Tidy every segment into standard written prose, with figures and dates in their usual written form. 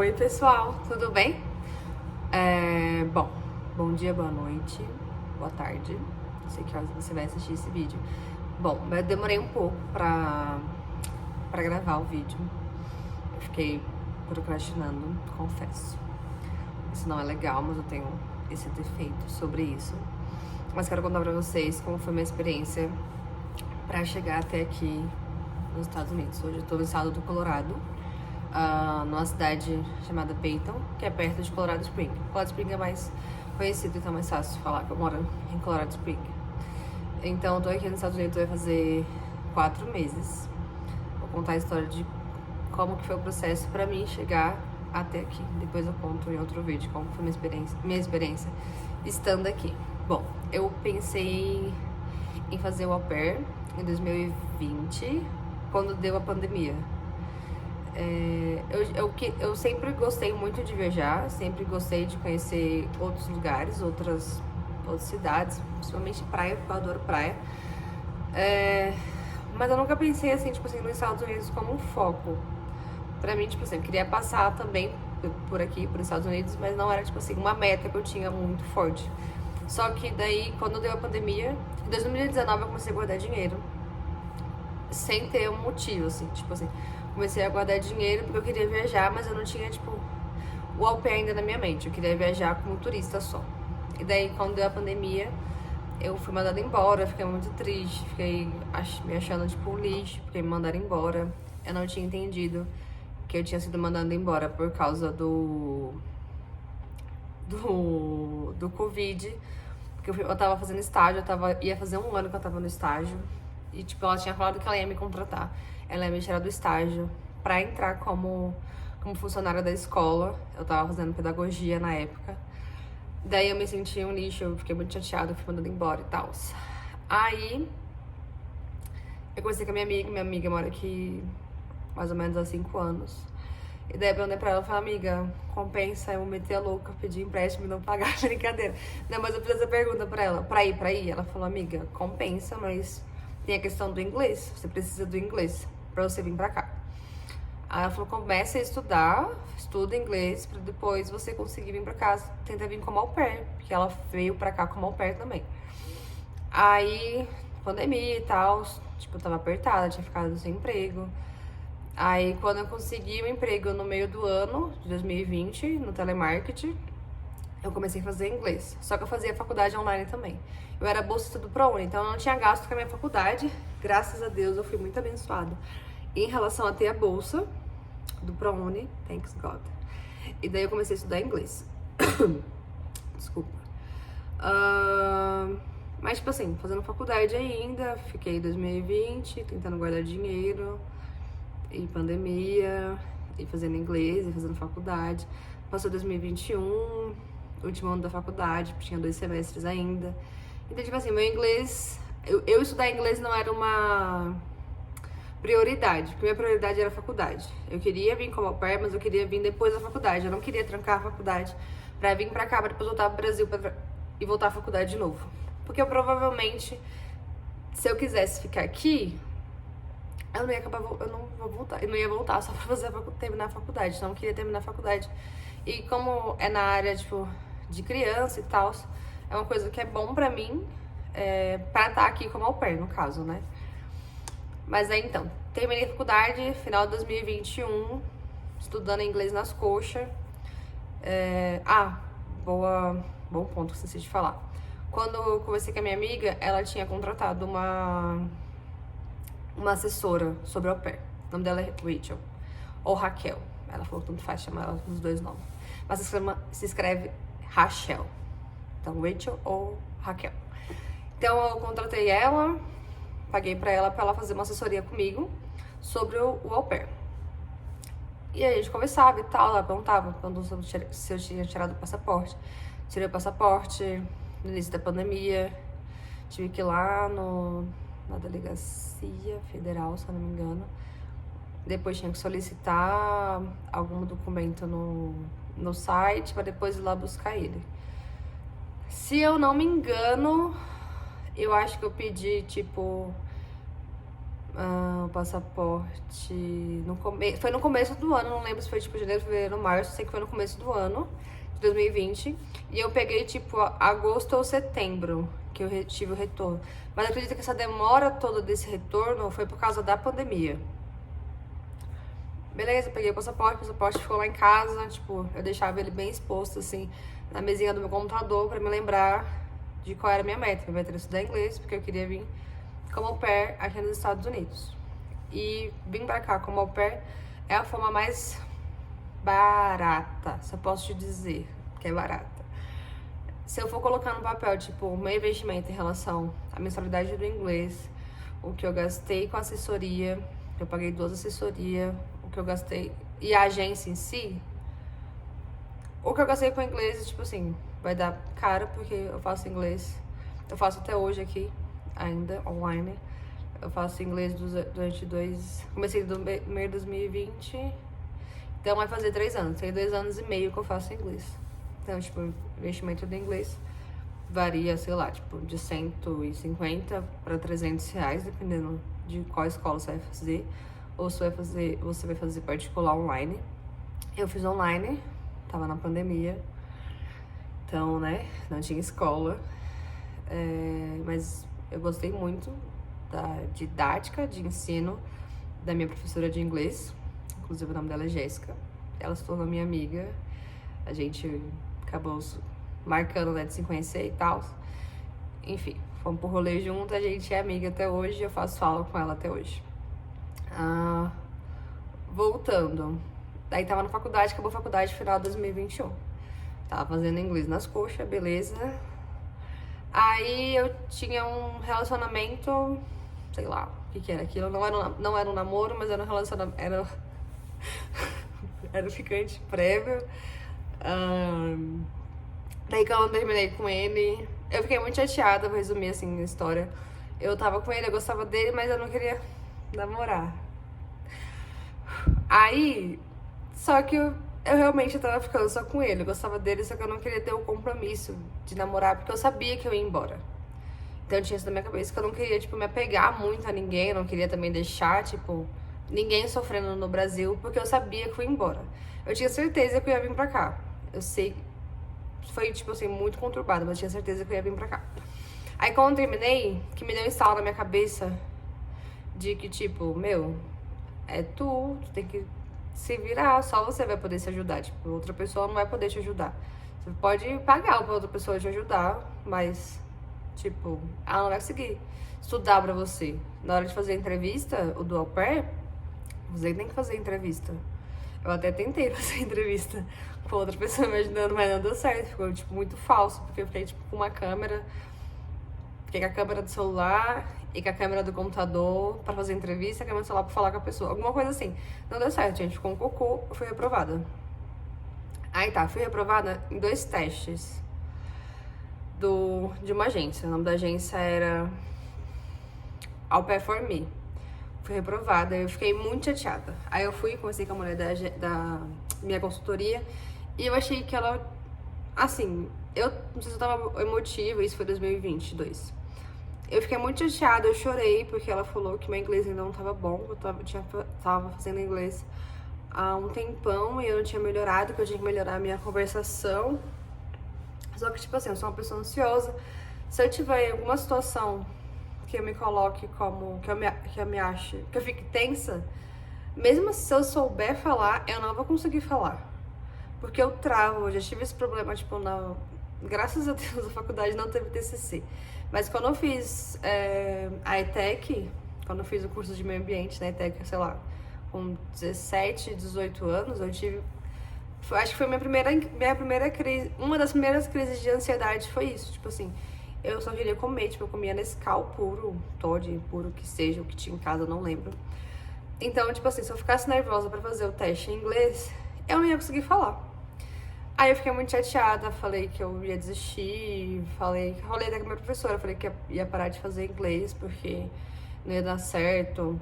Oi pessoal, tudo bem? Bom dia, boa noite, boa tarde. Não sei que horas você vai assistir esse vídeo. Bom, mas eu demorei um pouco pra gravar o vídeo. Eu fiquei procrastinando, confesso. Isso não é legal, mas eu tenho esse defeito sobre isso. Mas quero contar pra vocês como foi minha experiência pra chegar até aqui nos Estados Unidos. Hoje eu tô no estado do Colorado, numa cidade chamada Peyton, que é perto de Colorado Spring. Colorado Spring é mais conhecido, então é mais fácil falar que eu moro em Colorado Spring. Então eu tô aqui nos Estados Unidos, vai fazer 4 meses. Vou contar a história de como que foi o processo pra mim chegar até aqui. Depois eu conto em outro vídeo como foi minha experiência estando aqui. Bom, eu pensei em fazer o au pair em 2020, quando deu a pandemia. Eu sempre gostei muito de viajar, sempre gostei de conhecer outros lugares, outras cidades, principalmente praia, porque eu adoro praia. Mas eu nunca pensei assim, tipo assim, nos Estados Unidos como um foco. Pra mim, tipo assim, eu queria passar também por aqui, por Estados Unidos, mas não era, tipo assim, uma meta que eu tinha muito forte. Só que daí, quando deu a pandemia, em 2019 eu comecei a guardar dinheiro, sem ter um motivo, assim, tipo assim, comecei a guardar dinheiro porque eu queria viajar, mas eu não tinha, tipo, o au pair ainda na minha mente, eu queria viajar como turista só. E daí, quando deu a pandemia, eu fui mandada embora, fiquei muito triste, fiquei me achando, tipo, um lixo, porque me mandaram embora. Eu não tinha entendido que eu tinha sido mandada embora por causa do Covid, porque eu tava fazendo estágio, ia fazer um ano que eu tava no estágio, e tipo, ela tinha falado que ela ia me contratar, ela ia me tirar do estágio pra entrar como funcionária da escola. Eu tava fazendo pedagogia na época, daí eu me senti um lixo, eu fiquei muito chateada, fui mandada embora e tal. Aí eu conversei com a minha amiga mora aqui mais ou menos há 5 anos. E daí eu perguntei pra ela, eu falei, amiga, compensa eu meter a louca, pedir empréstimo e não pagar, brincadeira. Não, mas eu fiz essa pergunta pra ela, pra ir. Ela falou, amiga, compensa, mas tem a questão do inglês, você precisa do inglês pra você vir pra cá. Aí ela falou, começa a estudar, estuda inglês, pra depois você conseguir vir pra cá, tenta vir como au pair, porque ela veio pra cá como au pair também. Aí, pandemia e tal, tipo, eu tava apertada, tinha ficado sem emprego. Aí, quando eu consegui o emprego no meio do ano de 2020, no telemarketing, eu comecei a fazer inglês. Só que eu fazia faculdade online também. Eu era bolsista do ProUni, então eu não tinha gasto com a minha faculdade. Graças a Deus, eu fui muito abençoada em relação a ter a bolsa do ProUni, thanks God. E daí eu comecei a estudar inglês. Desculpa. Mas, tipo assim, fazendo faculdade ainda, fiquei em 2020 tentando guardar dinheiro, e pandemia, e fazendo inglês, e fazendo faculdade. Passou 2021, último ano da faculdade, tinha 2 semestres ainda. Então, tipo assim, meu inglês... Eu estudar inglês não era uma prioridade, porque minha prioridade era a faculdade. Eu queria vir como au pair, mas eu queria vir depois da faculdade. Eu não queria trancar a faculdade pra vir pra cá, pra depois voltar pro Brasil e voltar à faculdade de novo. Porque eu provavelmente, se eu quisesse ficar aqui, eu não ia voltar só pra terminar a faculdade. Então eu queria terminar a faculdade. E como é na área, tipo, de criança e tal, é uma coisa que é bom pra mim, pra estar aqui como au pair, no caso, né? Mas aí então, terminei a faculdade, final de 2021, estudando inglês nas coxas. Bom ponto que esqueci de falar. Quando eu conversei com a minha amiga, ela tinha contratado uma assessora sobre au pair. O nome dela é Rachel, ou Raquel. Ela falou que tanto faz chamar ela com os 2 nomes. Mas se escreve Rachel. Então, Rachel ou Raquel. Então, eu contratei ela, paguei pra ela fazer uma assessoria comigo sobre o au pair. E aí a gente conversava e tal, ela perguntava se eu tinha tirado o passaporte. Tirei o passaporte no início da pandemia. Tive que ir lá na delegacia federal, se eu não me engano. Depois tinha que solicitar algum documento no site para depois ir lá buscar ele. Se eu não me engano, eu acho que eu pedi, tipo, O passaporte foi no começo do ano, não lembro se foi tipo janeiro, fevereiro, março, sei que foi no começo do ano de 2020. E eu peguei tipo agosto ou setembro que eu tive o retorno. Mas acredito que essa demora toda desse retorno foi por causa da pandemia. Beleza, peguei o passaporte ficou lá em casa, tipo, eu deixava ele bem exposto assim na mesinha do meu computador pra me lembrar de qual era a minha meta. Minha meta era estudar inglês, porque eu queria vir como au pair aqui nos Estados Unidos. E vir pra cá como au pair é a forma mais barata, se eu posso te dizer que é barata. Se eu for colocar no papel, tipo, o meu investimento em relação à mensalidade do inglês, o que eu gastei com assessoria, eu paguei 2 assessorias, o que eu gastei, e a agência em si, o que eu gastei com inglês, tipo assim, vai dar caro, porque eu faço inglês, eu faço até hoje aqui, ainda, online. Eu faço inglês durante comecei no meio de 2020, então vai fazer 3 anos, tem 2 anos e meio que eu faço inglês. Então, tipo, o investimento do inglês varia, sei lá, tipo, de 150 para 300 reais, dependendo de qual escola você vai fazer, ou você vai fazer particular online. Eu fiz online, tava na pandemia, então, né, não tinha escola, mas eu gostei muito da didática de ensino da minha professora de inglês, inclusive o nome dela é Jéssica, ela se tornou minha amiga, a gente acabou marcando, né, de se conhecer e tal, enfim, fomos pro rolê junto, a gente é amiga até hoje, eu faço aula com ela até hoje. Voltando, daí tava na faculdade, acabou a faculdade final de 2021, tava fazendo inglês nas coxas, beleza. Aí eu tinha um relacionamento, sei lá o que era aquilo, não era um namoro, mas era um relacionamento, era um ficante prévio. Daí quando eu terminei com ele, eu fiquei muito chateada, vou resumir assim a história. Eu tava com ele, eu gostava dele, mas eu não queria namorar. Aí, só que eu realmente tava ficando só com ele, eu gostava dele, só que eu não queria ter o compromisso de namorar, porque eu sabia que eu ia embora. Então eu tinha isso na minha cabeça, que eu não queria, tipo, me apegar muito a ninguém, eu não queria também deixar, tipo, ninguém sofrendo no Brasil, porque eu sabia que eu ia embora. Eu tinha certeza que eu ia vir pra cá. Eu sei, foi, tipo assim, muito conturbado, mas eu tinha certeza que eu ia vir pra cá. Aí quando eu terminei, que me deu um estalo na minha cabeça de que, tipo, meu, é tu tem que se virar, só você vai poder se ajudar, tipo, outra pessoa não vai poder te ajudar. Você pode pagar pra outra pessoa te ajudar, mas, tipo, ela não vai conseguir estudar pra você. Na hora de fazer a entrevista, o do au pair, você tem que fazer a entrevista. Eu até tentei fazer a entrevista com outra pessoa me ajudando, mas não deu certo. Ficou, tipo, muito falso, porque eu fiquei, tipo, com uma câmera, fiquei com a câmera do celular e com a câmera do computador pra fazer entrevista, a câmera do celular pra falar com a pessoa. Alguma coisa assim. Não deu certo, gente. Ficou um cocô, eu fui reprovada. Aí tá, fui reprovada em 2 testes de uma agência. O nome da agência era Au Pair For Me. Fui reprovada, eu fiquei muito chateada. Aí eu fui, conversei com a mulher da minha consultoria e eu achei que ela, assim, eu não sei se eu tava emotiva, isso foi 2022. Eu fiquei muito chateada, eu chorei, porque ela falou que meu inglês ainda não tava bom, eu tava fazendo inglês há um tempão e eu não tinha melhorado, que eu tinha que melhorar a minha conversação. Só que, tipo assim, eu sou uma pessoa ansiosa. Se eu tiver em alguma situação que eu me coloque como, que eu me ache, que eu fique tensa, mesmo se eu souber falar, eu não vou conseguir falar. Porque eu travo, eu já tive esse problema, tipo, graças a Deus a faculdade não teve TCC. Mas quando eu fiz a ETEC, quando eu fiz o curso de meio ambiente na ETEC, sei lá, com 17, 18 anos, eu tive... Acho que foi minha primeira crise, uma das primeiras crises de ansiedade foi isso, tipo assim, eu só queria comer, tipo, eu comia Nescau puro, Toddy puro, que seja, o que tinha em casa, eu não lembro. Então, tipo assim, se eu ficasse nervosa pra fazer o teste em inglês, eu não ia conseguir falar. Aí eu fiquei muito chateada, falei que eu ia desistir, falei até com a minha professora, falei que ia parar de fazer inglês porque não ia dar certo,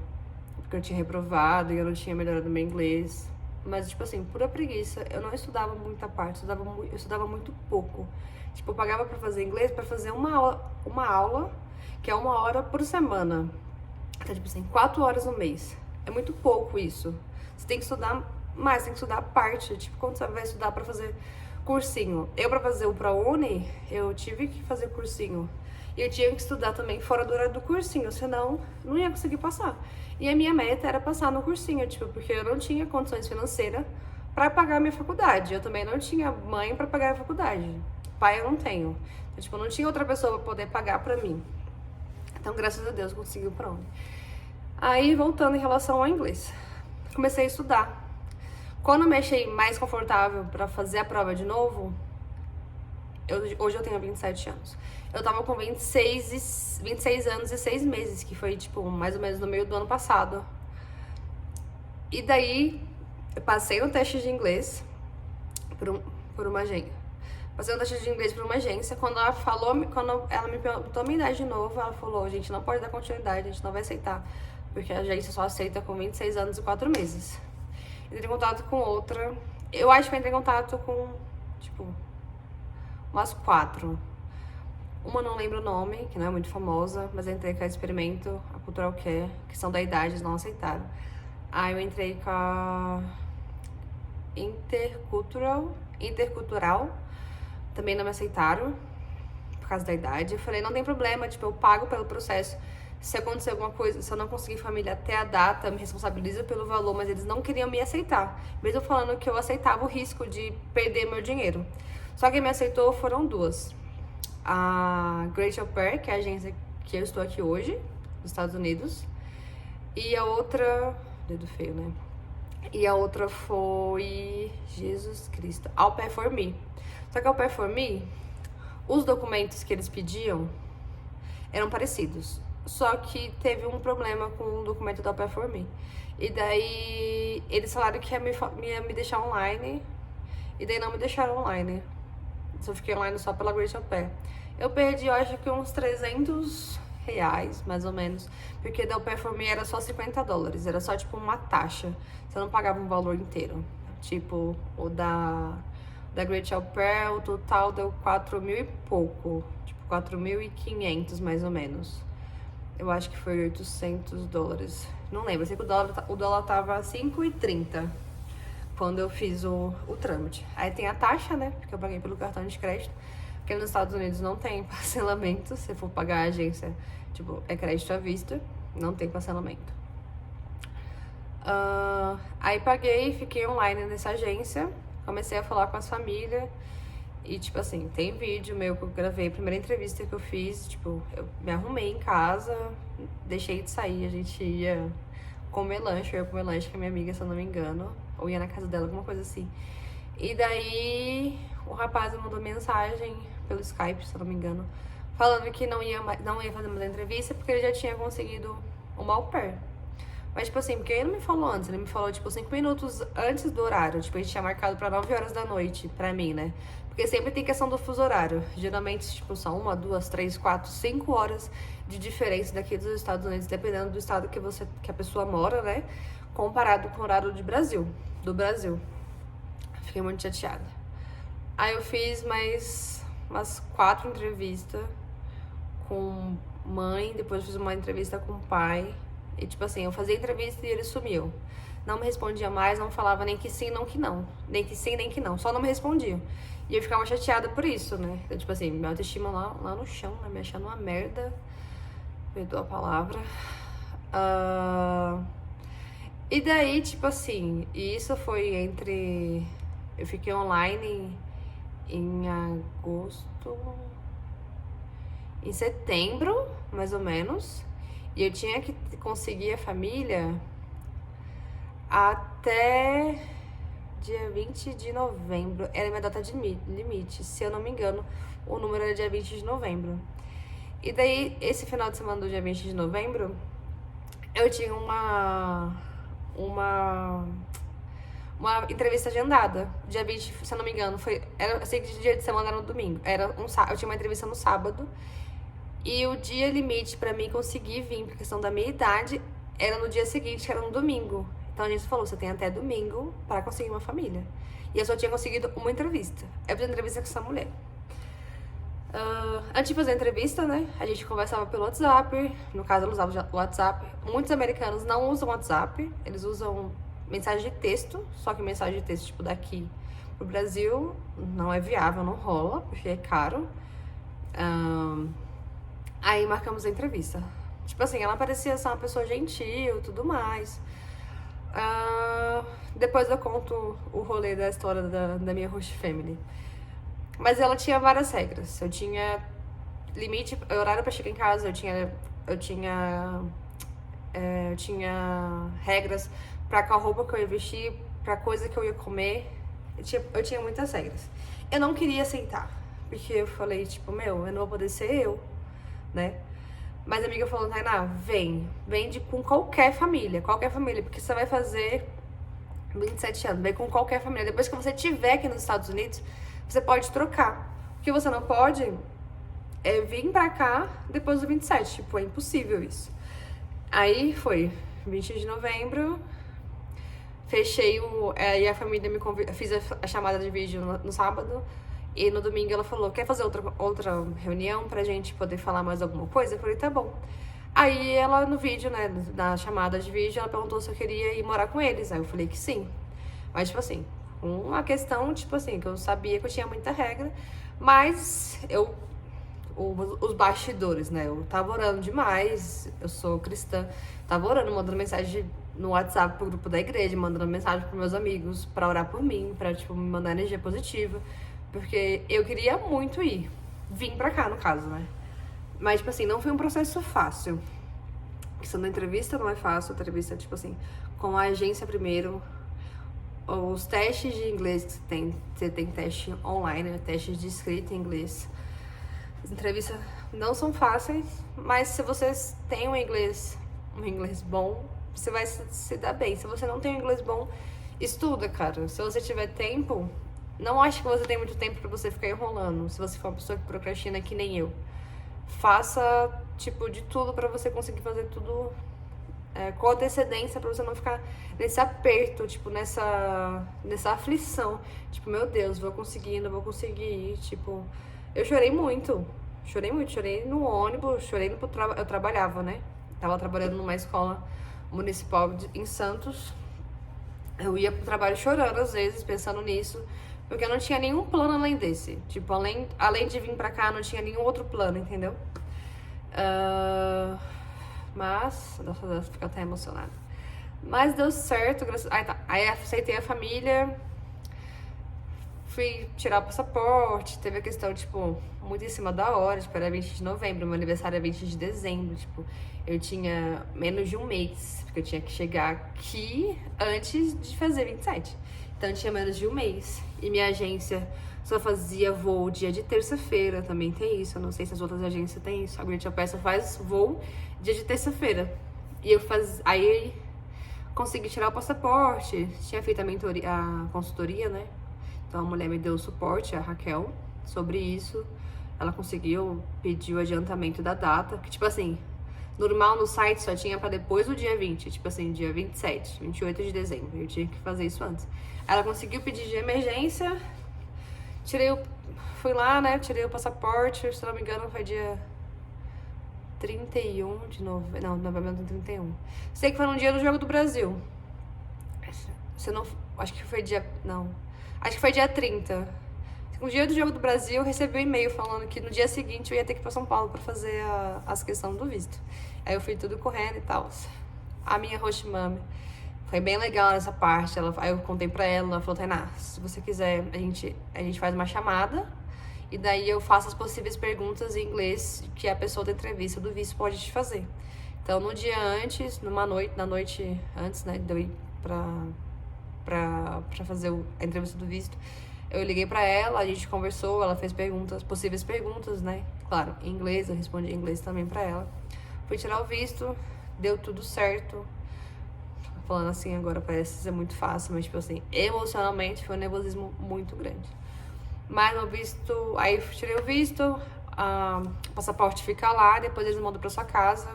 porque eu tinha reprovado e eu não tinha melhorado meu inglês. Mas, tipo assim, pura preguiça, eu não estudava muita parte, eu estudava muito pouco. Tipo, eu pagava pra fazer inglês, pra fazer uma aula, que é 1 hora por semana. Então, tipo assim, 4 horas no mês. É muito pouco isso. Você tem que estudar mais, tem que estudar a parte. Tipo, quando você vai estudar pra fazer cursinho. Eu, pra fazer o ProUni, eu tive que fazer cursinho. E eu tinha que estudar também fora do horário do cursinho, senão não ia conseguir passar. E a minha meta era passar no cursinho, tipo, porque eu não tinha condições financeiras pra pagar a minha faculdade. Eu também não tinha mãe pra pagar a faculdade. Pai eu não tenho. Então, tipo, não tinha outra pessoa pra poder pagar pra mim. Então, graças a Deus, consegui o ProUni. Aí, voltando em relação ao inglês. Comecei a estudar. Quando eu me achei mais confortável pra fazer a prova de novo, hoje eu tenho 27 anos. Eu tava com 26 anos e 6 meses, que foi, tipo, mais ou menos no meio do ano passado. E daí, eu passei no teste de inglês por uma agência. Passei no teste de inglês por uma agência. Quando ela me perguntou a minha idade de novo, ela falou, a gente não pode dar continuidade, a gente não vai aceitar. Porque a agência só aceita com 26 anos e 4 meses. Entrei em contato com outra. Eu acho que eu entrei em contato com, tipo, umas 4. Uma não lembro o nome, que não é muito famosa, mas eu entrei com a Experimento, a Cultural Care, que são da idade, eles não aceitaram. Aí eu entrei com a Intercultural, também não me aceitaram, por causa da idade. Eu falei, não tem problema, tipo, eu pago pelo processo. Se acontecer alguma coisa, se eu não conseguir família até a data, me responsabiliza pelo valor, mas eles não queriam me aceitar. Mesmo falando que eu aceitava o risco de perder meu dinheiro. Só quem me aceitou foram 2. A Great Au Pair, que é a agência que eu estou aqui hoje, nos Estados Unidos. E a outra... Dedo feio, né? E a outra foi... Jesus Cristo. Au Pair for Me. Só que Au Pair for Me, os documentos que eles pediam eram parecidos. Só que teve um problema com o documento da Au Pair for Me. E daí eles falaram que ia me deixar online. E daí não me deixaram online. Eu fiquei online só pela Great Au Pair. Eu perdi, eu acho que uns R$300, mais ou menos. Porque da Au Pair for Me era só $50. Era só tipo uma taxa. Você não pagava um valor inteiro. Tipo, o da Great Au Pair, o total deu 4.000 e pouco. Tipo, 4.500 mais ou menos. Eu acho que foi $800. Não lembro, eu sei que o dólar tava 5,30 quando eu fiz o trâmite. Aí tem a taxa, né? Porque eu paguei pelo cartão de crédito. Porque nos Estados Unidos não tem parcelamento. Se for pagar a agência, tipo, é crédito à vista. Não tem parcelamento. Aí paguei, fiquei online nessa agência. Comecei a falar com as famílias. E, tipo assim, tem vídeo meu que eu gravei, a primeira entrevista que eu fiz, tipo, eu me arrumei em casa, deixei de sair, a gente ia comer lanche, eu ia comer lanche com a minha amiga, se eu não me engano, ou ia na casa dela, alguma coisa assim. E daí, o rapaz me mandou mensagem pelo Skype, se eu não me engano, falando que não ia fazer mais entrevista porque ele já tinha conseguido uma au pair. Mas, tipo assim, porque ele não me falou antes, ele me falou, tipo, 5 minutos antes do horário. Tipo, a gente tinha marcado pra 9 horas da noite, pra mim, né? Porque sempre tem questão do fuso horário. Geralmente, tipo, são 1, 2, 3, 4, 5 horas de diferença daqui dos Estados Unidos, dependendo do estado que a pessoa mora, né? Comparado com o horário do Brasil. Fiquei muito chateada. Aí eu fiz mais umas 4 entrevistas com mãe, depois fiz uma entrevista com pai. E, tipo assim, eu fazia entrevista e ele sumiu. Não me respondia mais, não falava nem que sim, não que não. Nem que sim, nem que não. Só não me respondia. E eu ficava chateada por isso, né? Eu, tipo assim, minha autoestima lá no chão, né? Me achando uma merda. Perdoa a palavra. E daí, tipo assim, isso foi entre... Eu fiquei online em agosto... Em setembro, mais ou menos. E eu tinha que conseguir a família até dia 20 de novembro. Era a minha data de limite. Se eu não me engano, o número era dia 20 de novembro. E daí, esse final de semana do dia 20 de novembro, eu tinha uma entrevista agendada. Dia 20, se eu não me engano, eu sei que o dia de semana era no domingo. Eu tinha uma entrevista no sábado. E o dia limite pra mim conseguir vir, por questão da minha idade, era no dia seguinte, que era no domingo. Então a gente falou, você tem até domingo pra conseguir uma família. E eu só tinha conseguido uma entrevista. Eu fiz entrevista com essa mulher. Antes de fazer a entrevista, né, a gente conversava pelo WhatsApp. No caso, ela usava o WhatsApp. Muitos americanos não usam WhatsApp, eles usam mensagem de texto, só que mensagem de texto, tipo, daqui pro Brasil não é viável, não rola, porque é caro. Aí marcamos a entrevista. Tipo assim, ela parecia ser uma pessoa gentil e tudo mais. Depois eu conto o rolê da história da minha host family. Mas ela tinha várias regras. Eu tinha limite, horário pra chegar em casa, eu tinha regras pra qual roupa que eu ia vestir, pra coisa que eu ia comer. Eu tinha muitas regras. Eu não queria aceitar, porque eu falei, tipo, eu não vou poder ser eu, né? Mas a amiga falou, Tainá, vem com qualquer família, porque você vai fazer 27 anos, vem com qualquer família. Depois que você estiver aqui nos Estados Unidos, você pode trocar. O que você não pode é vir pra cá depois do 27, tipo, é impossível isso. Aí foi 20 de novembro, fechei e a família me convidou, fiz a chamada de vídeo no sábado, e no domingo ela falou, quer fazer outra reunião pra gente poder falar mais alguma coisa? Eu falei, tá bom. Aí ela no vídeo, né, na chamada de vídeo, ela perguntou se eu queria ir morar com eles. Aí eu falei que sim. Mas, tipo assim, uma questão, tipo assim, que eu sabia que eu tinha muita regra, mas os bastidores, né, eu tava orando demais, eu sou cristã, tava orando, mandando mensagem no WhatsApp pro grupo da igreja, mandando mensagem pros meus amigos pra orar por mim, pra, tipo, me mandar energia positiva, porque eu queria muito vir pra cá, no caso, né. Mas, tipo assim, não foi um processo fácil. Questão da entrevista não é fácil, a entrevista, tipo assim, com a agência primeiro, os testes de inglês que você tem teste online, né? Testes de escrita em inglês. As entrevistas não são fáceis, mas se você tem um inglês bom, você vai se dar bem. Se você não tem um inglês bom, estuda, cara. Se você tiver tempo, não acho que você tem muito tempo pra você ficar enrolando. Se você for uma pessoa que procrastina que nem eu, faça, tipo, de tudo pra você conseguir fazer tudo com antecedência, pra você não ficar nesse aperto, tipo, nessa aflição. Tipo, meu Deus, vou conseguir, não vou conseguir. Tipo, eu chorei muito. Chorei no ônibus, chorei eu trabalhava, né? Tava trabalhando numa escola municipal em Santos. Eu ia pro trabalho chorando às vezes, pensando nisso, porque eu não tinha nenhum plano além desse. Tipo, além de vir pra cá, não tinha nenhum outro plano, entendeu? Mas, nossa, fico até emocionada. Mas deu certo, Aí aceitei a família, fui tirar o passaporte, teve a questão, tipo, muito em cima da hora, tipo, era 20 de novembro, meu aniversário é 20 de dezembro, tipo, eu tinha menos de um mês, porque eu tinha que chegar aqui antes de fazer 27. Então eu tinha menos de um mês. E minha agência só fazia voo dia de terça-feira, também tem isso, eu não sei se as outras agências têm isso. A Great Au Pair só faz voo dia de terça-feira. E aí consegui tirar o passaporte, tinha feito a consultoria, né? Então a mulher me deu suporte, a Raquel, sobre isso. Ela conseguiu pedir o adiantamento da data, que tipo assim, normal no site só tinha pra depois do dia 20, tipo assim, dia 27, 28 de dezembro. Eu tinha que fazer isso antes. Ela conseguiu pedir de emergência, fui lá, né, tirei o passaporte, se não me engano foi dia 31 de novembro, não, novembro 31. Sei que foi no dia do Jogo do Brasil. Acho que foi dia 30. No dia do Jogo do Brasil, eu recebi um e-mail falando que no dia seguinte eu ia ter que ir pra São Paulo pra fazer as questões do visto. Aí eu fui tudo correndo e tal. A minha host mami foi bem legal nessa parte. Aí eu contei pra ela falou, Tainá, se você quiser, a gente faz uma chamada e daí eu faço as possíveis perguntas em inglês que a pessoa da entrevista do visto pode te fazer. Então, no dia antes, na noite antes, né, de eu ir pra fazer a entrevista do visto, eu liguei pra ela, a gente conversou, ela fez possíveis perguntas, né? Claro, em inglês, eu respondi em inglês também pra ela. Fui tirar o visto, deu tudo certo. Falando assim agora parece ser muito fácil, mas tipo assim, emocionalmente foi um nervosismo muito grande. Mas o visto, aí tirei o visto, o passaporte fica lá, depois eles mandam pra sua casa.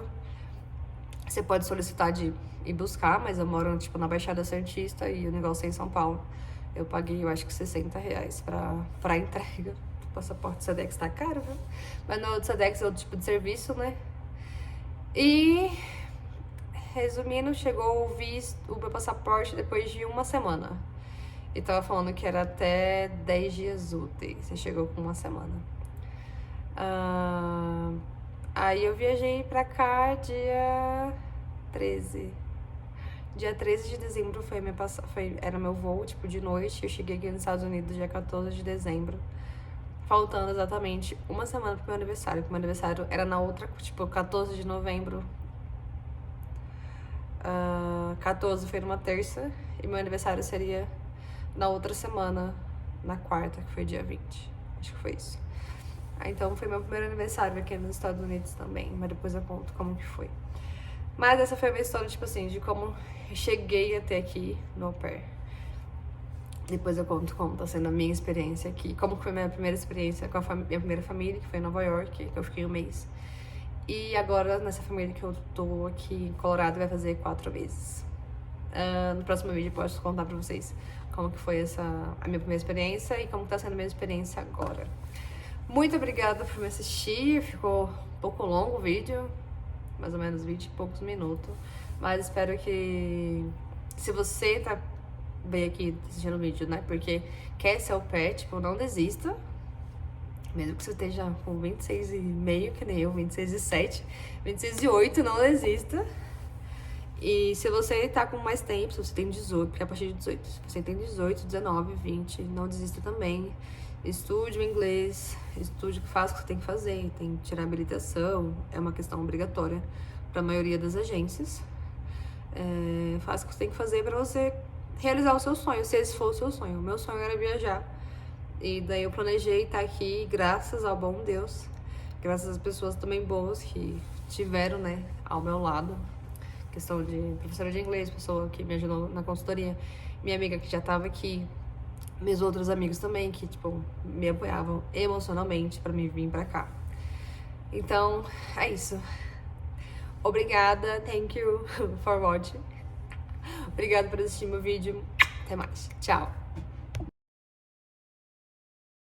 Você pode solicitar de ir buscar, mas eu moro tipo na Baixada Santista e o negócio é em São Paulo. Eu paguei, eu acho que R$60 pra entrega. passaporte Sedex tá caro, viu? Mas no outro Sedex é outro tipo de serviço, né? E, resumindo, chegou o meu passaporte depois de uma semana. E tava falando que era até 10 dias úteis. Você chegou com uma semana. Aí eu viajei pra cá dia 13. Dia 13 de dezembro era meu voo, tipo, de noite. Eu cheguei aqui nos Estados Unidos dia 14 de dezembro. Faltando exatamente uma semana pro meu aniversário. Porque meu aniversário era na outra, tipo, 14 de novembro. 14 foi numa terça. E meu aniversário seria na outra semana, na quarta, que foi dia 20. Acho que foi isso. Então foi meu primeiro aniversário aqui nos Estados Unidos também. Mas depois eu conto como que foi. Mas essa foi a minha história, tipo assim, de como eu cheguei até aqui no au pair. Depois eu conto como tá sendo a minha experiência aqui. Como foi a minha primeira experiência com a minha primeira família, que foi em Nova York, que eu fiquei um mês. E agora, nessa família que eu tô aqui em Colorado, vai fazer 4 meses. No próximo vídeo eu posso contar pra vocês como que foi a minha primeira experiência e como tá sendo a minha experiência agora. Muito obrigada por me assistir. Ficou um pouco longo o vídeo. Mais ou menos 20 e poucos minutos. Mas espero que, se você tá bem aqui assistindo o vídeo, né? Porque quer ser au pair, tipo, não desista. Mesmo que você esteja com 26,5, que nem eu, 26,7, 26,8, não desista. E se você tá com mais tempo, se você tem 18, porque é a partir de 18, se você tem 18, 19, 20, não desista também. Estude o inglês, estude, faça o que você tem que fazer, tem que tirar habilitação, é uma questão obrigatória para a maioria das agências. Faça o que você tem que fazer para você realizar o seu sonho, se esse for o seu sonho. O meu sonho era viajar, e daí eu planejei estar aqui graças ao bom Deus, graças às pessoas também boas que tiveram, né, ao meu lado. Questão de professora de inglês, pessoa que me ajudou na consultoria, minha amiga que já estava aqui, meus outros amigos também, que, tipo, me apoiavam emocionalmente pra me vir pra cá. Então, é isso. Obrigada, thank you for watching. Obrigada por assistir meu vídeo. Até mais. Tchau.